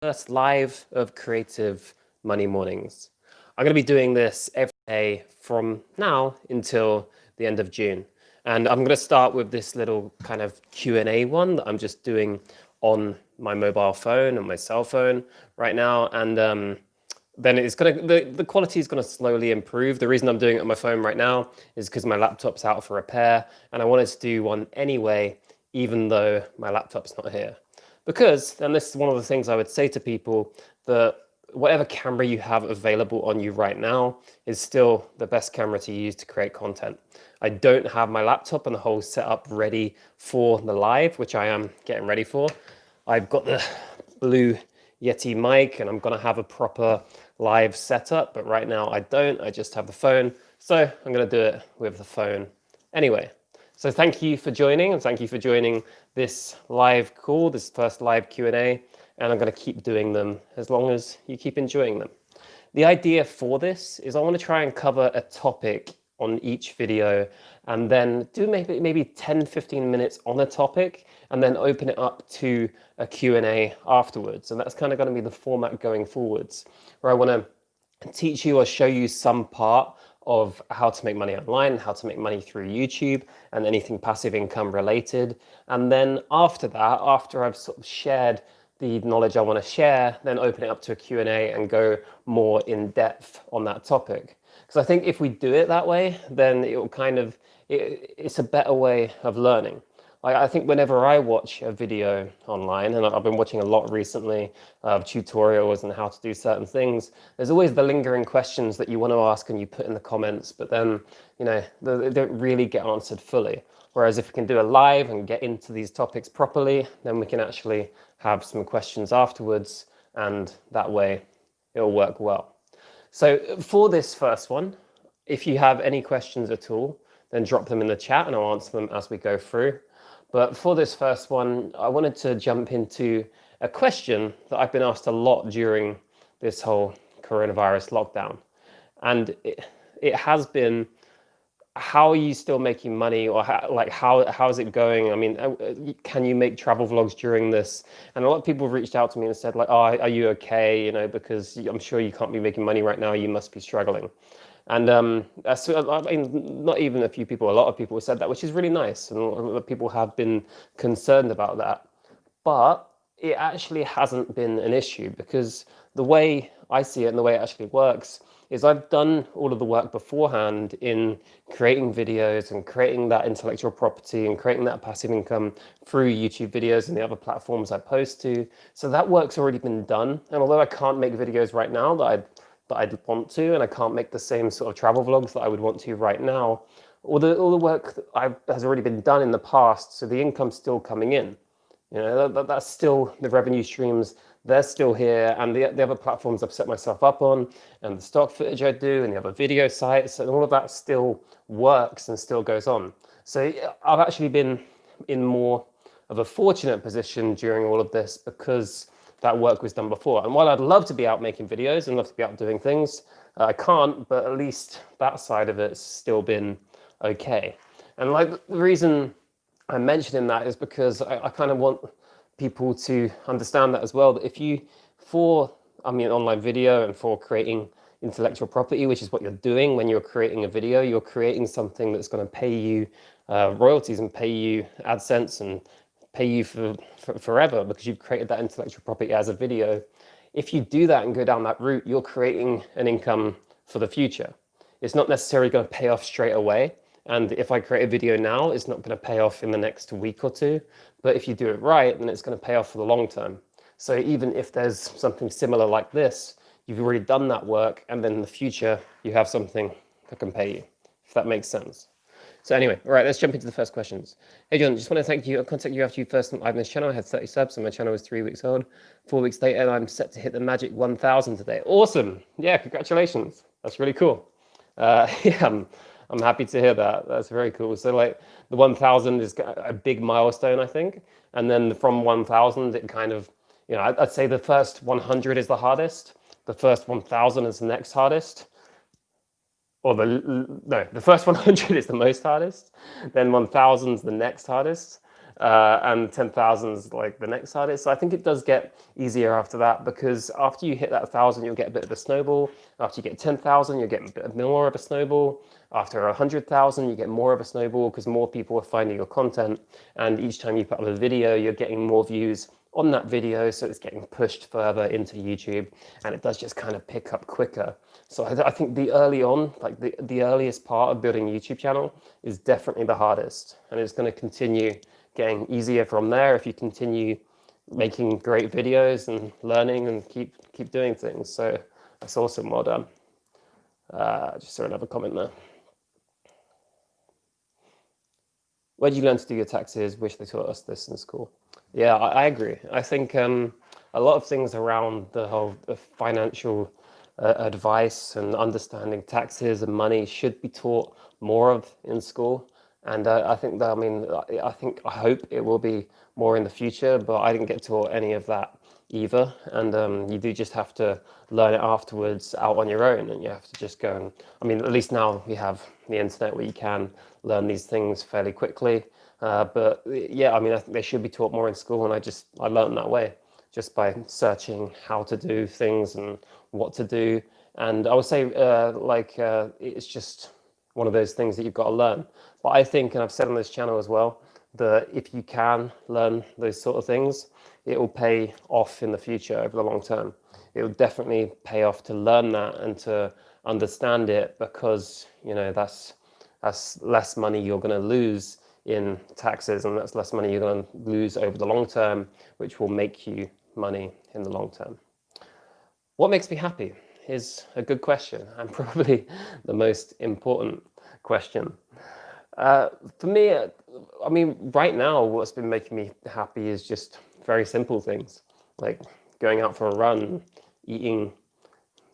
first live of Creative Money Mornings. I'm going to be doing this every day from now until the end of June. And I'm going to start with this little kind of Q&A one that I'm just doing on my mobile phone and my cell phone right now. And then it's going to, the quality is going to slowly improve. The reason I'm doing it on my phone right now is because my laptop's out for repair and I wanted to do one anyway, even though my laptop's not here. Because, and this is one of the things I would say to people, that whatever camera you have available on you right now is still the best camera to use to create content. I don't have my laptop and the whole setup ready for the live, which I am getting ready for. I've got the Blue Yeti mic and I'm gonna have a proper live setup, but right now I don't, I just have the phone. So I'm gonna do it with the phone anyway. So thank you for joining, and thank you for joining this live call, this first live Q&A, and I'm going to keep doing them as long as you keep enjoying them. The idea for this is I want to try and cover a topic on each video and then do maybe 10, 15 minutes on a topic and then open it up to a Q&A afterwards. And that's kind of going to be the format going forwards, where I want to teach you or show you some part of how to make money online, how to make money through YouTube and anything passive income related. And then after that, after I've sort of shared the knowledge I want to share, then open it up to a Q&A and go more in depth on that topic. Because I think if we do it that way, then it will kind of, it's a better way of learning. I think whenever I watch a video online, and I've been watching a lot recently of tutorials and how to do certain things, there's always the lingering questions that you want to ask and you put in the comments, but then, you know, they don't really get answered fully. Whereas if we can do a live and get into these topics properly, then we can actually have some questions afterwards, and that way it'll work well. So for this first one, if you have any questions at all, then drop them in the chat and I'll answer them as we go through. But for this first one, I wanted to jump into a question that I've been asked a lot during this whole coronavirus lockdown. And it has been, how are you still making money, or how is it going? I mean, can you make travel vlogs during this? And a lot of people reached out to me and said like, oh, are you okay? You know, because I'm sure you can't be making money right now. You must be struggling. And I mean, not even a few people, a lot of people said that, which is really nice. And a lot of people have been concerned about that. But it actually hasn't been an issue, because the way I see it and the way it actually works is I've done all of the work beforehand in creating videos and creating that intellectual property and creating that passive income through YouTube videos and the other platforms I post to. So that work's already been done. And although I can't make videos right now that I'd want to, and I can't make the same sort of travel vlogs that I would want to right now, all the work has already been done in the past, so the income's still coming in. You know, that's still the revenue streams, they're still here, and the other platforms I've set myself up on, and the stock footage I do, and the other video sites, and all of that still works and still goes on. So I've actually been in more of a fortunate position during all of this, because that work was done before. And while I'd love to be out making videos and love to be out doing things, I can't, but at least that side of it's still been okay. And like the reason I'm mentioning that is because I kind of want people to understand that as well, that if you, online video and for creating intellectual property, which is what you're doing when you're creating a video, you're creating something that's going to pay you royalties and pay you AdSense and pay you for forever, because you've created that intellectual property as a video. If you do that and go down that route, you're creating an income for the future. It's not necessarily going to pay off straight away. And if I create a video now, it's not going to pay off in the next week or two. But if you do it right, then it's going to pay off for the long term. So even if there's something similar like this, you've already done that work, and then in the future, you have something that can pay you, if that makes sense. So anyway, all right, let's jump into the first questions. Hey John, just want to thank you. I'll contact you after you first went live on this channel. I had 30 subs and my channel was 3 weeks old. 4 weeks later, and I'm set to hit the magic 1,000 today. Awesome. Yeah, congratulations. That's really cool. Yeah, I'm happy to hear that. That's very cool. So like the 1,000 is a big milestone, I think. And then from 1,000, it kind of, you know, I'd say the first 100 is the hardest. The first 1,000 is the next hardest. Or the first 100 is the most hardest, then 1,000 is the next hardest, and 10,000 is like the next hardest. So I think it does get easier after that, because after you hit that 1,000, you'll get a bit of a snowball. After you get 10,000, you'll get a bit more of a snowball. After 100,000, you get more of a snowball because more people are finding your content. And each time you put up a video, you're getting more views on that video, so it's getting pushed further into YouTube, and it does just kind of pick up quicker. So I think the early on, like the earliest part of building a YouTube channel is definitely the hardest, and it's going to continue getting easier from there if you continue making great videos and learning and keep doing things. So that's awesome. Well done. Just saw another comment there. Where did you learn to do your taxes? Wish they taught us this in school. Yeah, I agree. I think a lot of things around the whole financial advice and understanding taxes and money should be taught more of in school. And I think that, I hope it will be more in the future, but I didn't get taught any of that either. And you do just have to learn it afterwards out on your own, and you have to just go and, at least now we have the internet where you can learn these things fairly quickly. But yeah, I think they should be taught more in school, and I learned that way, just by searching how to do things and what to do. And I would say it's just one of those things that you've got to learn. But I think, and I've said on this channel as well, that if you can learn those sort of things, it will pay off in the future over the long term. It will definitely pay off to learn that and to understand it, because that's less money you're going to lose in taxes, and that's less money you're going to lose over the long term, which will make you money in the long term. What makes me happy is a good question, and probably the most important question. For me, right now, what's been making me happy is just very simple things, like going out for a run, eating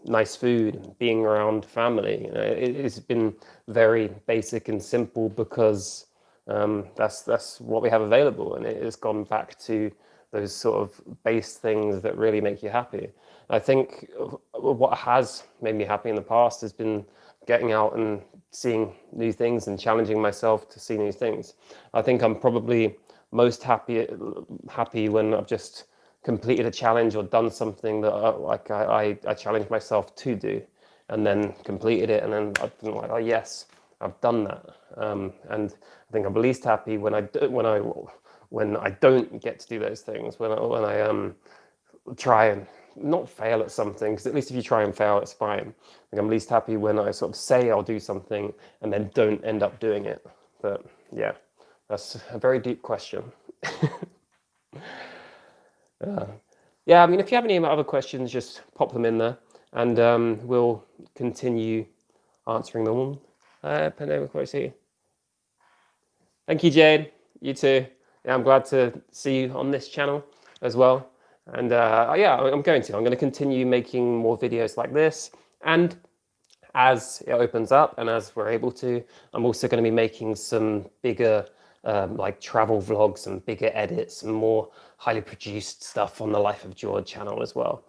nice food, being around family. It's been very basic and simple, because that's what we have available, and it has gone back to those sort of base things that really make you happy. I think what has made me happy in the past has been getting out and seeing new things and challenging myself to see new things. I think I'm probably most happy when I've just completed a challenge or done something that I challenged myself to do, and then completed it, and then I've been like, oh yes, I've done that. And I think I'm least happy when I don't get to do those things, when I try and not fail at something, because at least if you try and fail, it's fine. I think I'm least happy when I sort of say I'll do something and then don't end up doing it. But yeah, that's a very deep question. Yeah, if you have any other questions, just pop them in there, and we'll continue answering them all. Pandemic quality. Thank you, Jade. You too. Yeah, I'm glad to see you on this channel as well. And yeah, I'm going to continue making more videos like this. And as it opens up and as we're able to, I'm also going to be making some bigger like travel vlogs and bigger edits and more highly produced stuff on the Life of George channel as well.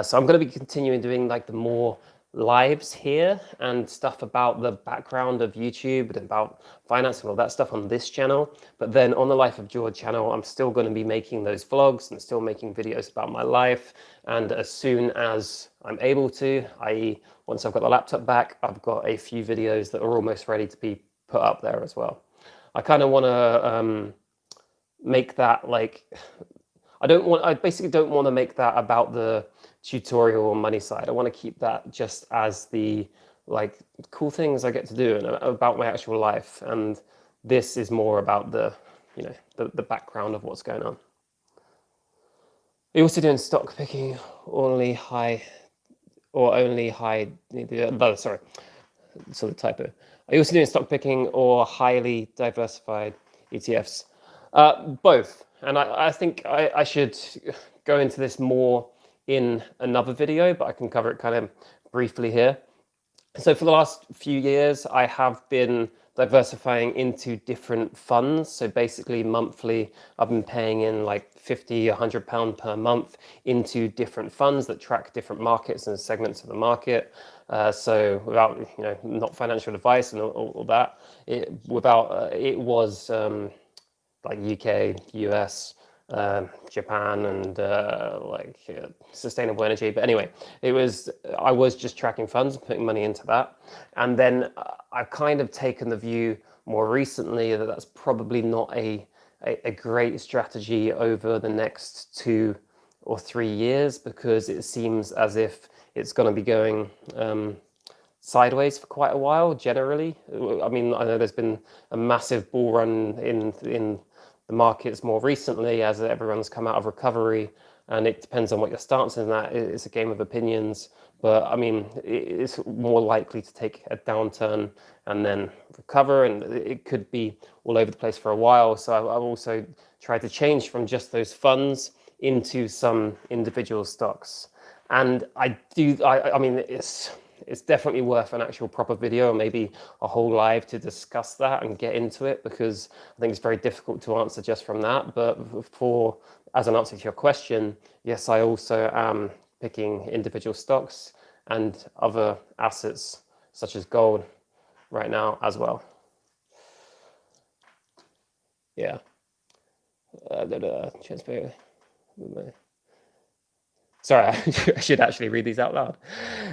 So I'm going to be continuing doing like the more lives here and stuff about the background of YouTube and about finance and all that stuff on this channel. But then on the Life of George channel, I'm still going to be making those vlogs and still making videos about my life. And as soon as I'm able to, i.e. once I've got the laptop back, I've got a few videos that are almost ready to be put up there as well. I kind of want to make that like, I basically don't want to make that about the tutorial or money side. I want to keep that just as the like cool things I get to do and about my actual life. And this is more about the, the background of what's going on. We're also doing stock picking, only high, sorry, so the typo. Are you also doing stock picking or highly diversified ETFs? Both. And I think I should go into this more in another video, but I can cover it kind of briefly here. So for the last few years, I have been diversifying into different funds. So basically monthly, I've been paying in like £50, £100 per month into different funds that track different markets and segments of the market. So without, not financial advice and all that, it was like UK, US, Japan, and sustainable energy. But anyway, I was just tracking funds, putting money into that, and then I've kind of taken the view more recently that that's probably not a great strategy over the next 2 or 3 years, because it seems as if it's going to be going sideways for quite a while generally. I mean, I know there's been a massive bull run in the markets more recently as everyone's come out of recovery, and it depends on what your stance is in that. It's a game of opinions, but I mean, it's more likely to take a downturn and then recover, and it could be all over the place for a while. So I've also tried to change from just those funds into some individual stocks. And I mean, it's definitely worth an actual proper video, or maybe a whole live to discuss that and get into it, because I think it's very difficult to answer just from that. But as an answer to your question, yes, I also am picking individual stocks and other assets such as gold right now as well. Yeah. Transparent. Sorry, I should actually read these out loud.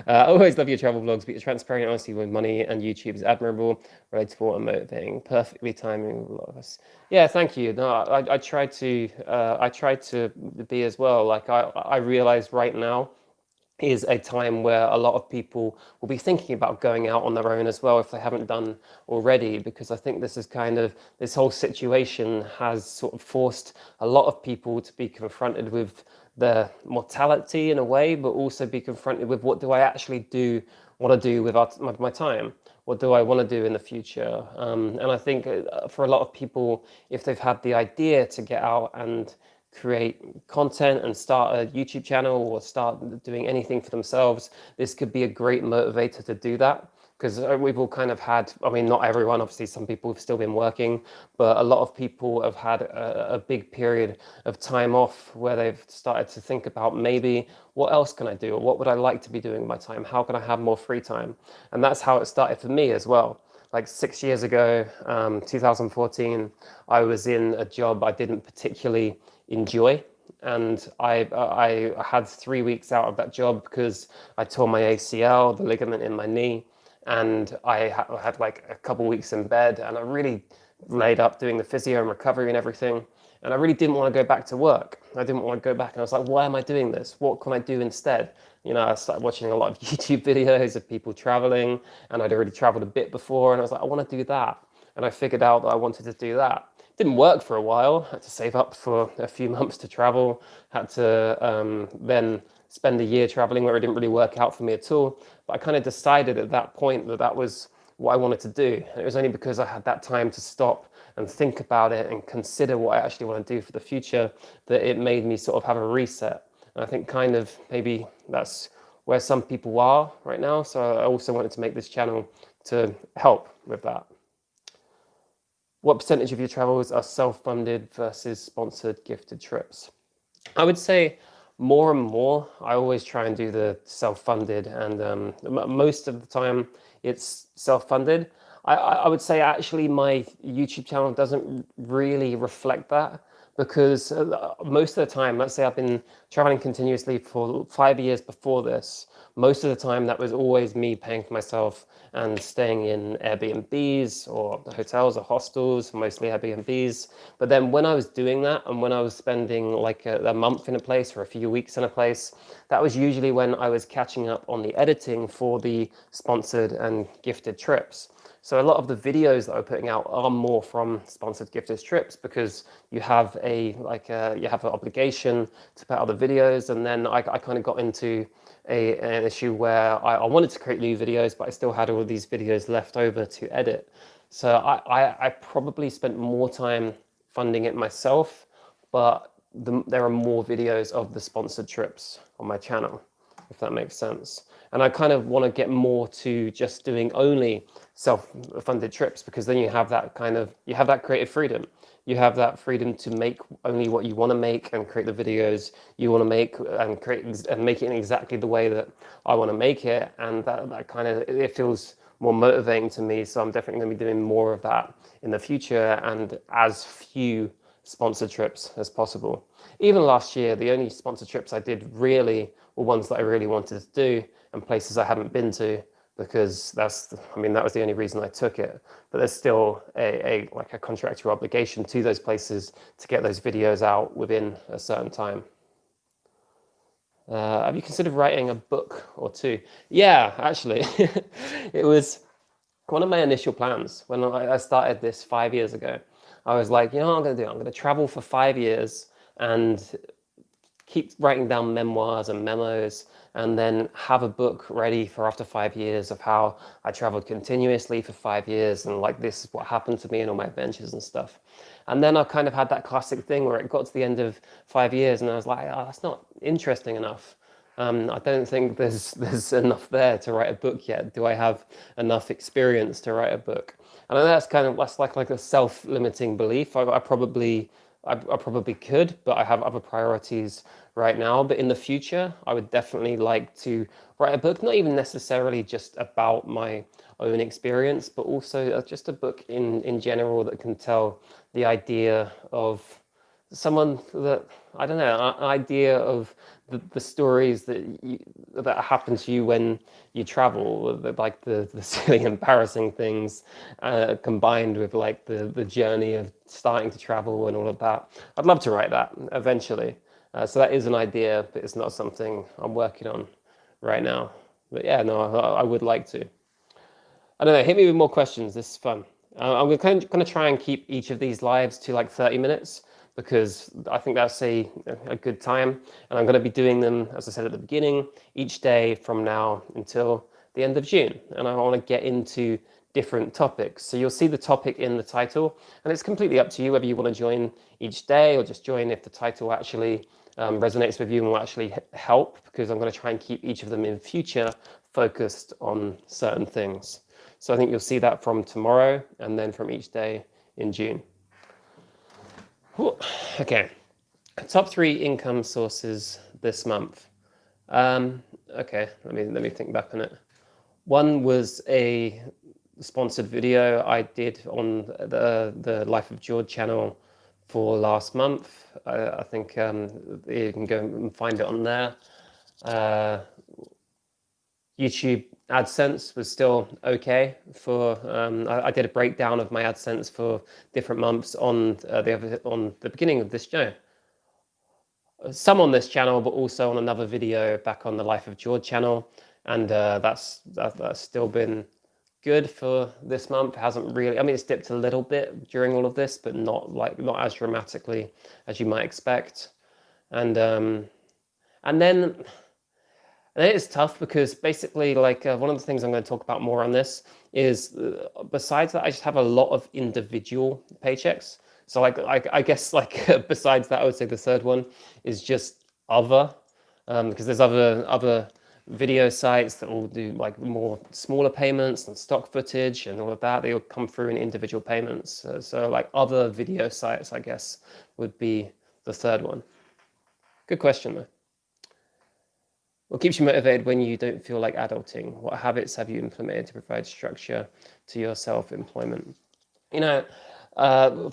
I always love your travel vlogs, but your transparent honesty with money and YouTube is admirable, relatable, and motivating. Perfectly timing with a lot of us. Yeah, thank you. No, I try to be as well. Like I realize right now is a time where a lot of people will be thinking about going out on their own as well if they haven't done already, because I think this whole situation has sort of forced a lot of people to be confronted with their mortality in a way, but also be confronted with, what do I actually want to do with my time? What do I want to do in the future? And I think for a lot of people, if they've had the idea to get out and create content and start a YouTube channel or start doing anything for themselves, this could be a great motivator to do that. Because we've all kind of had, I mean, not everyone, obviously some people have still been working, but a lot of people have had a big period of time off where they've started to think about, maybe what else can I do? Or what would I like to be doing with my time? How can I have more free time? And that's how it started for me as well. Like 6 years ago, 2014, I was in a job I didn't particularly enjoy. And I had 3 weeks out of that job because I tore my ACL, the ligament in my knee, and I had like a couple weeks in bed, and I really laid up doing the physio and recovery and everything. And I really didn't want to go back to work. I didn't want to go back. And I was like, why am I doing this? What can I do instead? You know, I started watching a lot of YouTube videos of people traveling, and I'd already traveled a bit before. And I was like, I want to do that. And I figured out that I wanted to do that. Didn't work for a while. I had to save up for a few months to travel. Had to then spend a year traveling, where it didn't really work out for me at all. But I kind of decided at that point that that was what I wanted to do. And it was only because I had that time to stop and think about it and consider what I actually want to do for the future that it made me sort of have a reset. And I think kind of maybe that's where some people are right now. So I also wanted to make this channel to help with that. What percentage of your travels are self-funded versus sponsored gifted trips? I would say more and more. I always try and do the self-funded, and most of the time it's self-funded. I would say actually my YouTube channel doesn't really reflect that, because most of the time, let's say I've been traveling continuously for 5 years before this. Most of the time that was always me paying for myself and staying in Airbnbs or hotels or hostels, mostly Airbnbs. But then when I was doing that, and when I was spending like a month in a place or a few weeks in a place, that was usually when I was catching up on the editing for the sponsored and gifted trips. So a lot of the videos that I'm putting out are more from sponsored gifted trips, because you have you have an obligation to put out the videos. And then I kind of got into an issue where I wanted to create new videos, but I still had all of these videos left over to edit. So I probably spent more time funding it myself, but there are more videos of the sponsored trips on my channel, if that makes sense. And I kind of want to get more to just doing only self-funded trips, because then you have that creative freedom. You have that freedom to make only what you want to make and create the videos you want to make and create and make it in exactly the way that I want to make it. And that kind of, it feels more motivating to me. So I'm definitely going to be doing more of that in the future, and as few sponsored trips as possible. Even last year, the only sponsored trips I did really were ones that I really wanted to do and places I hadn't been to, because that was the only reason I took it. But there's still a like a contractual obligation to those places to get those videos out within a certain time. Have you considered writing a book or two? Yeah, actually, it was one of my initial plans when I started this 5 years ago. I was like, you know what I'm going to do? I'm going to travel for 5 years and keep writing down memoirs and memos, and then have a book ready for after 5 years of how I traveled continuously for 5 years, and like this is what happened to me and all my adventures and stuff. And then I kind of had that classic thing where it got to the end of 5 years and I was like, oh, that's not interesting enough. I don't think there's enough there to write a book yet. Do I have enough experience to write a book? And I know that's like a self-limiting belief. I probably could, but I have other priorities right now. But in the future, I would definitely like to write a book, not even necessarily just about my own experience, but also just a book in general that can tell the idea of someone that, I don't know, an idea of the stories that happen to you when you travel, like the silly, embarrassing things, combined with like the journey of starting to travel and all of that. I'd love to write that eventually. So that is an idea, but it's not something I'm working on right now. But yeah, no, I would like to. I don't know. Hit me with more questions. This is fun. I'm going to try and keep each of these lives to like 30 minutes because I think that's a good time. And I'm going to be doing them, as I said at the beginning, each day from now until the end of June. And I want to get into different topics. So you'll see the topic in the title, and it's completely up to you whether you want to join each day or just join if the title actually resonates with you and will actually help, because I'm going to try and keep each of them in future focused on certain things. So I think you'll see that from tomorrow and then from each day in June. Okay, top 3 income sources this month. Okay, let me think back on it. One was a sponsored video I did on the Life of George channel for last month. I think you can go and find it on there. YouTube AdSense was still okay for. I did a breakdown of my AdSense for different months on the beginning of this show. Some on this channel, but also on another video back on the Life of George channel, and that's still been good for this month. It hasn't really. I mean, it's dipped a little bit during all of this, but not as dramatically as you might expect. And then it's tough because basically, like one of the things I'm going to talk about more on this is besides that, I just have a lot of individual paychecks. So I guess besides that, I would say the third one is just other, because there's other video sites that will do like more smaller payments and stock footage and all of that. They will come through in individual payments. So like other video sites, I guess, would be the third one. Good question though. What keeps you motivated when you don't feel like adulting? What habits have you implemented to provide structure to your self-employment? You know,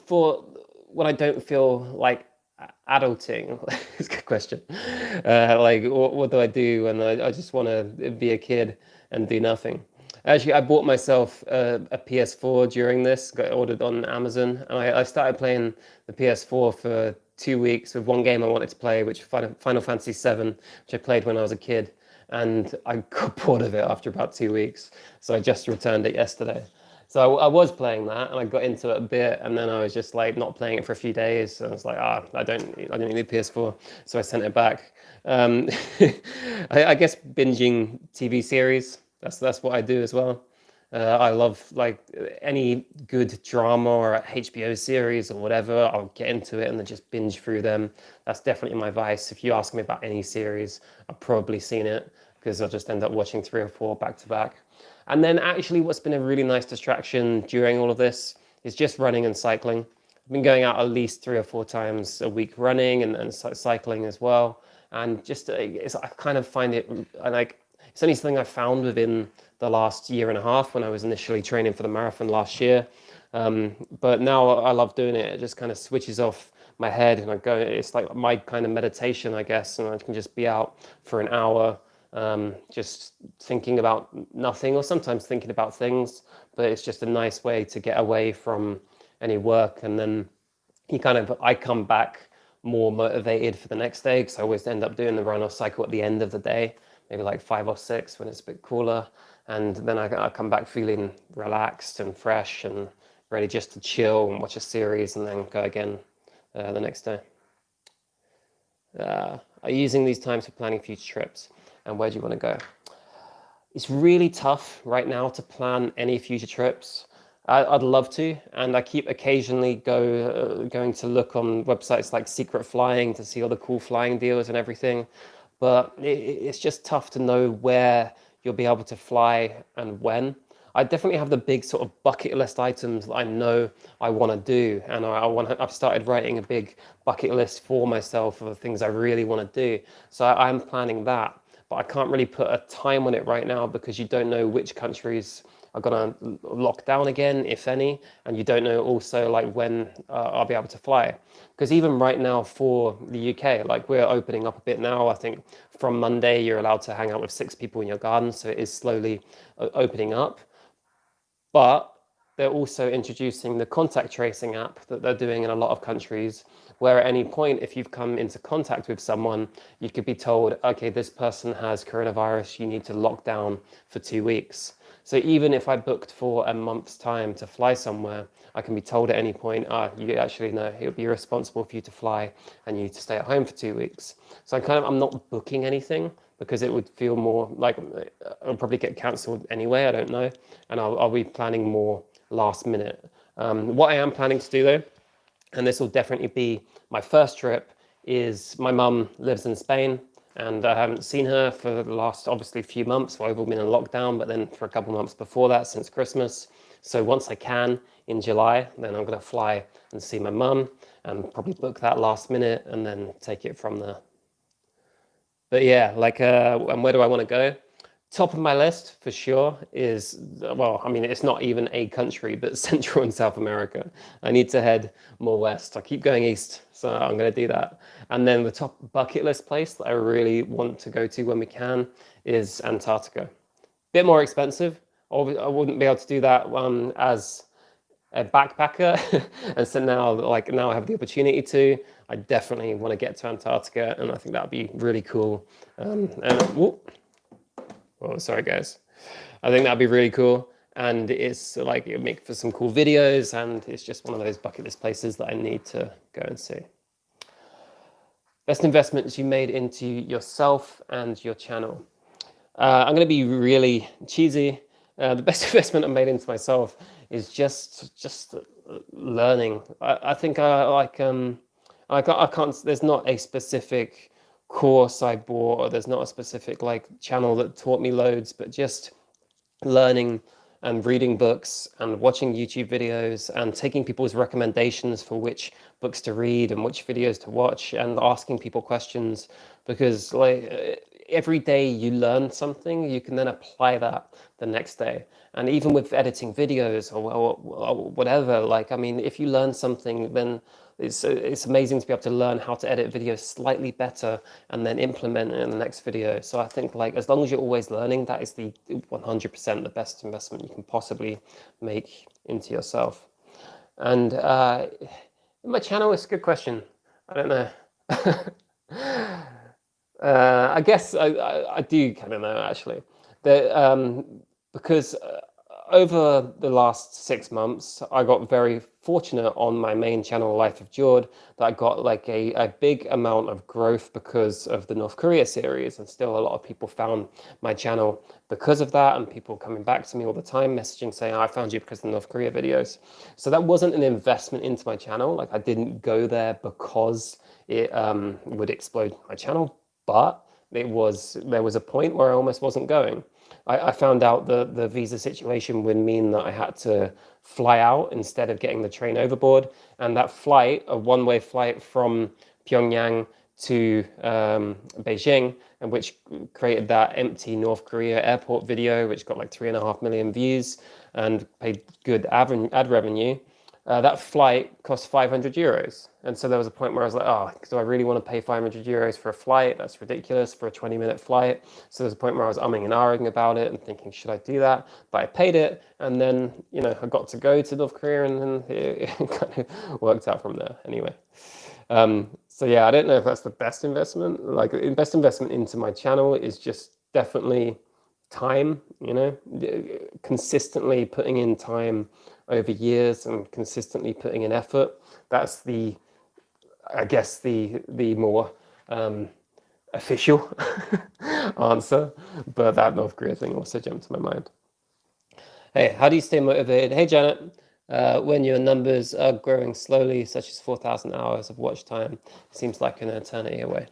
for when I don't feel like adulting, it's a good question. Like, what do I do when I just want to be a kid and do nothing? Actually, I bought myself a PS4 during this, got ordered on Amazon, and I started playing the PS4 for 2 weeks with one game I wanted to play, which was Final Fantasy VII, which I played when I was a kid, and I got bored of it after about 2 weeks, so I just returned it yesterday. So I was playing that, and I got into it a bit, and then I was just like not playing it for a few days. And I was like, I don't need a PS4, so I sent it back. I guess binging TV series. That's what I do as well. I love like any good drama or HBO series or whatever. I'll get into it and then just binge through them. That's definitely my vice. If you ask me about any series, I've probably seen it because I'll just end up watching 3 or 4 back to back. And then actually what's been a really nice distraction during all of this is just running and cycling. I've been going out at least 3 or 4 times a week running and cycling as well. And just I kind of find it like it's only something I found within the last year and a half when I was initially training for the marathon last year. But now I love doing it. It just kind of switches off my head, and I go, it's like my kind of meditation, I guess, and I can just be out for an hour, just thinking about nothing, or sometimes thinking about things, but it's just a nice way to get away from any work. And then I come back more motivated for the next day, because I always end up doing the run or cycle at the end of the day, maybe like 5 or 6 when it's a bit cooler. And then I come back feeling relaxed and fresh and ready just to chill and watch a series and then go again the next day. Are you using these times for planning future trips? And where do you want to go? It's really tough right now to plan any future trips. I'd love to, and I keep occasionally going to look on websites like Secret Flying to see all the cool flying deals and everything, but it's just tough to know where you'll be able to fly and when. I definitely have the big sort of bucket list items that I know I want to do, and I've started writing a big bucket list for myself of the things I really want to do. So I'm planning that, but I can't really put a time on it right now, because you don't know which countries are going to lock down again, if any, and you don't know also like when I'll be able to fly. Because even right now for the UK, like we're opening up a bit now. I think from Monday you're allowed to hang out with 6 people in your garden, so it is slowly opening up. But they're also introducing the contact tracing app that they're doing in a lot of countries, where at any point, if you've come into contact with someone, you could be told, okay, this person has coronavirus, you need to lock down for 2 weeks. So even if I booked for a month's time to fly somewhere, I can be told at any point, you actually know, it would be irresponsible for you to fly and you need to stay at home for 2 weeks. So I'm not booking anything, because it would feel more like I'll probably get cancelled anyway, I don't know. And I'll be planning more last minute. What I am planning to do though, and this will definitely be my first trip, is my mum lives in Spain, and I haven't seen her for the last obviously few months. We've all been in lockdown, but then for a couple of months before that, since Christmas. So once I can in July, then I'm going to fly and see my mum and probably book that last minute and then take it from there. But yeah, and where do I want to go? Top of my list for sure is, well, I mean, it's not even a country, but Central and South America. I need to head more west. I keep going east, so I'm going to do that. And then the top bucket list place that I really want to go to when we can is Antarctica. Bit more expensive. I wouldn't be able to do that as a backpacker, and so now I have the opportunity to. I definitely want to get to Antarctica, and I think that would be really cool. Sorry guys. I think that'd be really cool, and it's like it would make for some cool videos, and it's just one of those bucket list places that I need to go and see. Best investments you made into yourself and your channel. I'm going to be really cheesy. The best investment I made into myself is just learning. I think I can't. There's not a specific course I bought, or there's not a specific channel that taught me loads, but just learning and reading books and watching YouTube videos and taking people's recommendations for which books to read and which videos to watch, and asking people questions, because every day you learn something, you can then apply that the next day. And even with editing videos or whatever, I mean, if you learn something, then it's amazing to be able to learn how to edit videos slightly better and then implement it in the next video. So I think as long as you're always learning, that is the 100% the best investment you can possibly make into yourself. And my channel is a good question. I don't know. I guess I do kind of know, actually. Because over the last 6 months, I got very fortunate on my main channel, Life of Jord, that I got a big amount of growth because of the North Korea series. And still a lot of people found my channel because of that, and people coming back to me all the time, messaging saying, I found you because of the North Korea videos. So that wasn't an investment into my channel. I didn't go there because it would explode my channel, but there was a point where I almost wasn't going. I found out the visa situation would mean that I had to fly out instead of getting the train overboard. And that flight, a one-way flight from Pyongyang to Beijing, and which created that empty North Korea airport video, which got 3.5 million views and paid good ad revenue. that flight cost 500 euros. And so there was a point where I was like, oh, do I really want to pay 500 euros for a flight? That's ridiculous for a 20-minute flight. So there's a point where I was umming and ahhing about it and thinking, should I do that? But I paid it. And then, I got to go to North Korea, and then it kind of worked out from there anyway. So yeah, I don't know if that's the best investment. Like, the best investment into my channel is just definitely time, consistently putting in time over years and consistently putting in effort. That's I guess the more official answer, but that North Korea thing also jumped to my mind. Hey, how do you stay motivated? Hey, Janet. When your numbers are growing slowly, such as 4,000 hours of watch time, seems like an eternity away.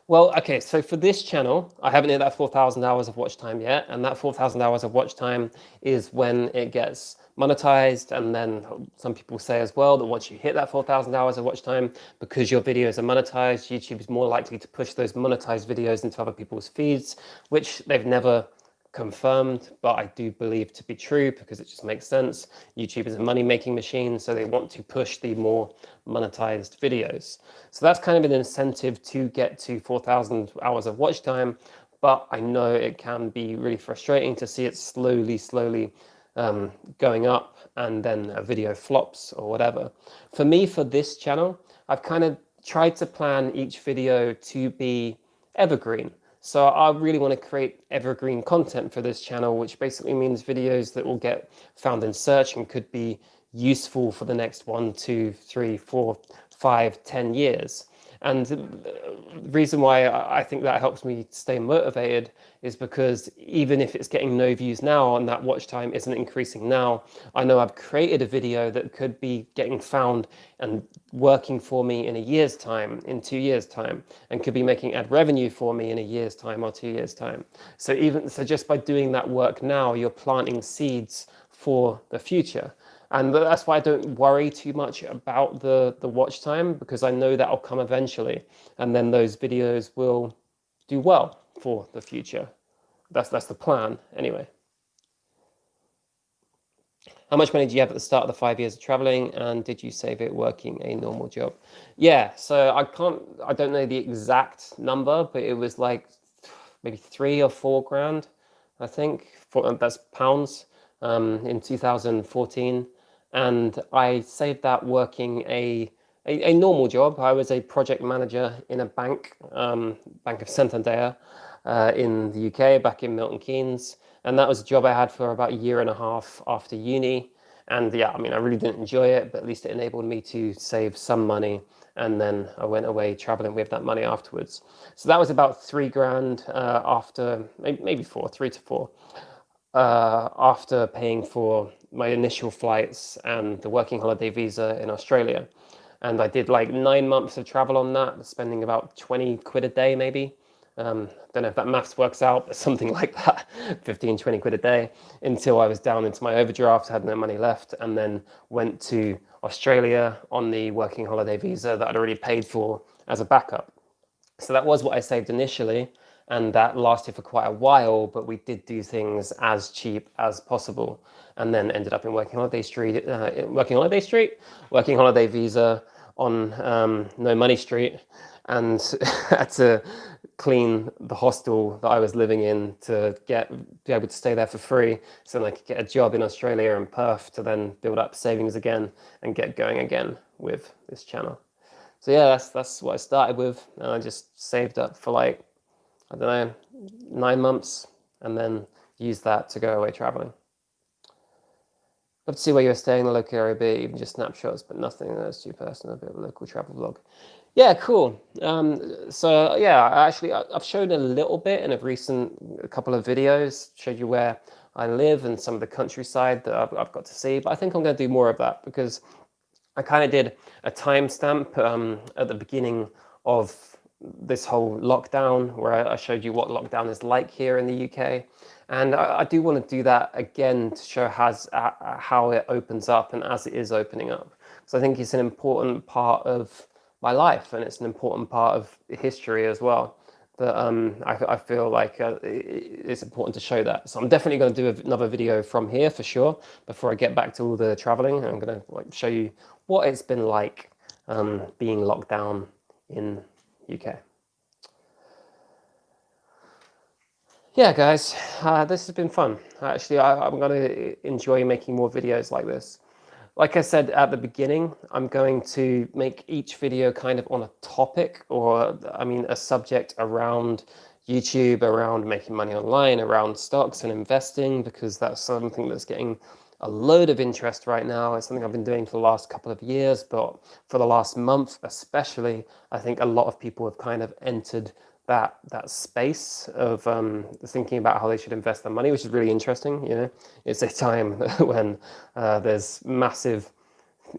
Well, okay, so for this channel, I haven't hit that 4,000 hours of watch time yet, and that 4,000 hours of watch time is when it gets monetized. And then some people say as well that once you hit that 4,000 hours of watch time, because your videos are monetized, YouTube is more likely to push those monetized videos into other people's feeds, which they've never confirmed, but I do believe to be true because it just makes sense. YouTube is a money-making machine, so they want to push the more monetized videos. So that's kind of an incentive to get to 4,000 hours of watch time, but I know it can be really frustrating to see it slowly going up, and then a video flops or whatever. For me, for this channel, I've kind of tried to plan each video to be evergreen. So I really want to create evergreen content for this channel, which basically means videos that will get found in search and could be useful for the next 1, 2, 3, 4, 5, 10 years. And the reason why I think that helps me stay motivated is because even if it's getting no views now and that watch time isn't increasing now, I know I've created a video that could be getting found and working for me in a year's time, in 2 years' time, and could be making ad revenue for me in a year's time or 2 years' time. So just by doing that work now, you're planting seeds for the future. And that's why I don't worry too much about the watch time, because I know that'll come eventually. And then those videos will do well for the future. That's the plan anyway. How much money do you have at the start of the 5 years of traveling, and did you save it working a normal job? Yeah, so I don't know the exact number, but it was like maybe 3 or 4 grand, I think. That's pounds, in 2014. And I saved that working a normal job. I was a project manager in a bank, Bank of Santander, in the UK, back in Milton Keynes. And that was a job I had for about 1.5 years after uni. And yeah, I mean, I really didn't enjoy it, but at least it enabled me to save some money. And then I went away traveling with that money afterwards. So that was about 3 grand after, maybe 4, 3 to 4. After paying for my initial flights and the working holiday visa in Australia. And I did like 9 months of travel on that, spending about 20 quid a day, maybe. Don't know if that maths works out, but something like that, 15, 20 quid a day, until I was down into my overdraft, had no money left, and then went to Australia on the working holiday visa that I'd already paid for as a backup. So that was what I saved initially, and that lasted for quite a while, but we did do things as cheap as possible, and then ended up in working holiday visa on No Money Street, and had to clean the hostel that I was living in to be able to stay there for free, so then I could get a job in Australia and Perth to then build up savings again and get going again with this channel. So yeah, that's what I started with, and I just saved up for like, I don't know, 9 months, and then used that to go away traveling. Love to see where you're staying in the local area, be even just snapshots, but nothing that's too personal, a bit of a local travel vlog. Yeah, cool. So yeah, I've shown a little bit in a couple of videos, showed you where I live and some of the countryside that I've got to see, but I think I'm going to do more of that, because I kind of did a timestamp at the beginning of this whole lockdown, where I showed you what lockdown is like here in the UK. And I do want to do that again to show how it opens up and as it is opening up. So I think it's an important part of my life, and it's an important part of history as well. that I feel like it's important to show that. So I'm definitely going to do another video from here for sure before I get back to all the traveling. I'm going to like show you what it's been like being locked down in UK. Yeah, guys, this has been fun. Actually, I'm going to enjoy making more videos like this. Like I said at the beginning, I'm going to make each video kind of on a topic, or I mean a subject around YouTube, around making money online, around stocks and investing, because that's something that's getting a load of interest right now. It's something I've been doing for the last couple of years, but for the last month especially, I think a lot of people have kind of entered that space of thinking about how they should invest their money, which is really interesting. You know, it's a time when there's massive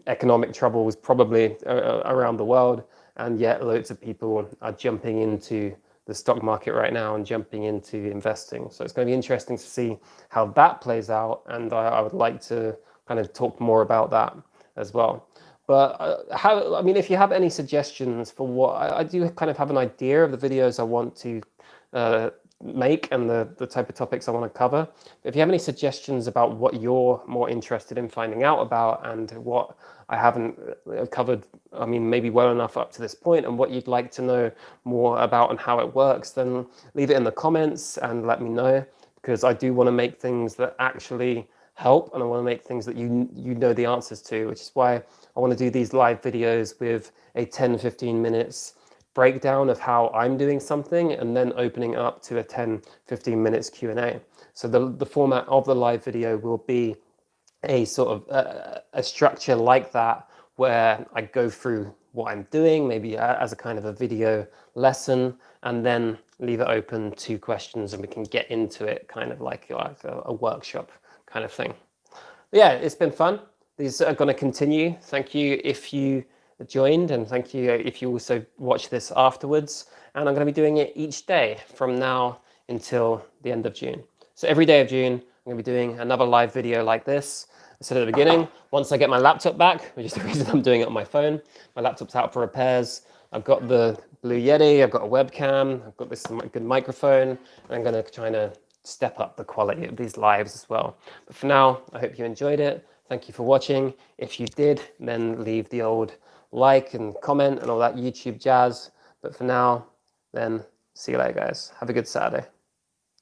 economic troubles probably around the world, and yet loads of people are jumping into the stock market right now and jumping into investing. So it's going to be interesting to see how that plays out, and I would like to kind of talk more about that as well. But I mean, if you have any suggestions for what I do kind of have an idea of the videos I want to make and the type of topics I want to cover. If you have any suggestions about what you're more interested in finding out about and what I haven't covered, I mean, maybe well enough up to this point, and what you'd like to know more about and how it works, then leave it in the comments and let me know, because I do want to make things that actually help, and I want to make things that you know the answers to, which is why I want to do these live videos with a 10-15 minutes breakdown of how I'm doing something, and then opening up to a 10-15 minutes Q&A. So the format of the live video will be a sort of a structure like that, where I go through what I'm doing, maybe as a kind of a video lesson, and then leave it open to questions, and we can get into it kind of like a workshop kind of thing. Yeah, it's been fun. These are going to continue. Thank you if you joined, and thank you if you also watch this afterwards. And I'm going to be doing it each day from now until the end of June. So every day of June, I'm going to be doing another live video like this. I said at the beginning, once I get my laptop back, which is the reason I'm doing it on my phone, my laptop's out for repairs. I've got the Blue Yeti, I've got a webcam, I've got this good microphone, and I'm going to try to step up the quality of these lives as well. But for now, I hope you enjoyed it. Thank you for watching. If you did, then leave the old like and comment and all that YouTube jazz. But for now, then see you later, guys. Have a good Saturday.